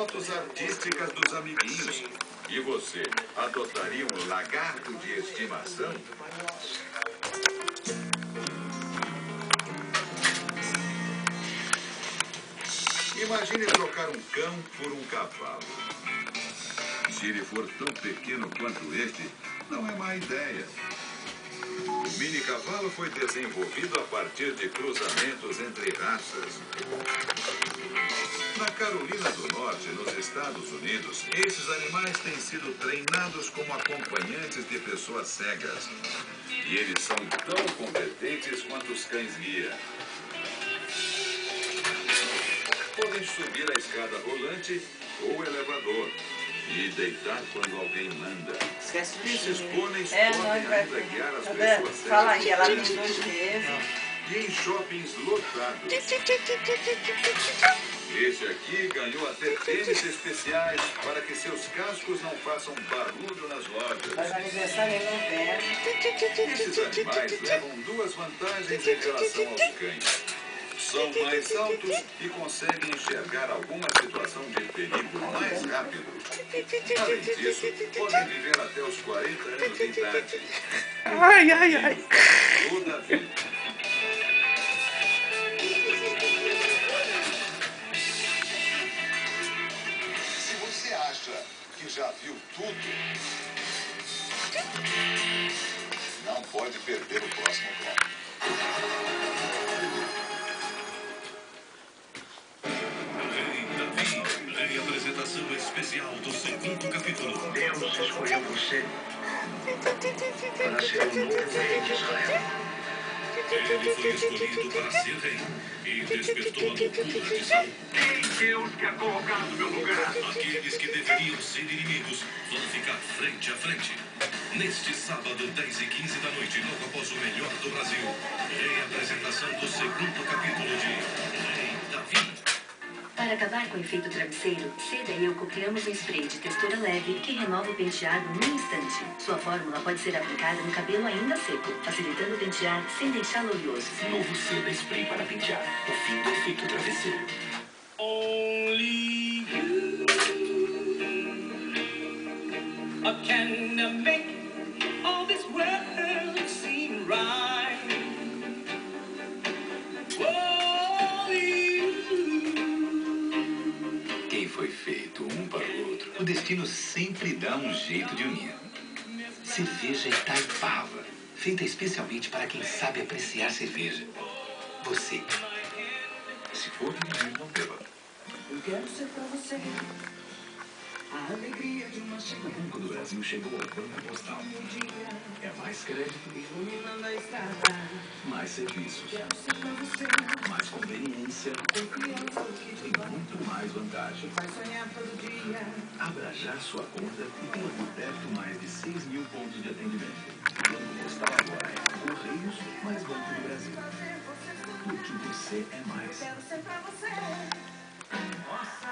fotos artísticas dos amiguinhos. E você, adotaria um lagarto de estimação? Imagine trocar um cão por um cavalo. Se ele for tão pequeno quanto este, não é má ideia. O mini cavalo foi desenvolvido a partir de cruzamentos entre raças. Na Carolina do Norte, nos Estados Unidos, esses animais têm sido treinados como acompanhantes de pessoas cegas. E eles são tão competentes quanto os cães-guia. Podem subir a escada rolante ou elevador e deitar quando alguém manda. Esquece do Esses pôneis não, podem vai. ainda guiar as pessoas cegas. Fala aí, ela tem 2 meses. E em shoppings lotados. Esse aqui ganhou até tênis especiais para que seus cascos não façam barulho nas lojas. Faz aniversário em novembro. Esses animais levam 2 vantagens em relação aos cães. São mais altos e conseguem enxergar alguma situação de perigo mais rápido. Além disso, podem viver até os 40 anos de idade. Ai. Toda a vida. Se você acha que já viu tudo, não pode perder o próximo bloco. Apresentação especial do 2º capítulo. Deus escolheu você para ser o novo rei de Israel. Ele foi escolhido para ser rei e despertou a loucura de Saul. Quem Deus quer colocar no meu lugar? Aqueles que deveriam ser inimigos vão ficar frente a frente. Neste sábado, 10h15 da noite, logo após o melhor do Brasil, reapresentação do 2º capítulo de Rei Davi. Para acabar com o efeito travesseiro, Seda e eu copiamos um spray de textura leve que renova o penteado num instante. Sua fórmula pode ser aplicada no cabelo ainda seco, facilitando o pentear sem deixá-lo oleoso. Novo Seda Spray para pentear. O fim do efeito travesseiro. Only you can make all this world seem right. Quem foi feito um para o outro, o destino sempre dá um jeito de unir. Cerveja Itaipava, feita especialmente para quem sabe apreciar cerveja. Você. Se for dirigir, não beba. Eu quero ser pra você a alegria de uma O Banco do Brasil chegou ao Banco Postal. É mais crédito, iluminando a estrada. mais serviços, Quero ser pra você mais conveniência confiança que te e muito mais vantagem. faz sonhar todo dia. Abra já sua conta e tenha por perto mais de 6 mil pontos de atendimento. O Banco Postal agora é Correios mais Banco do Brasil. Porque você é mais. Quero ser pra você. Nossa,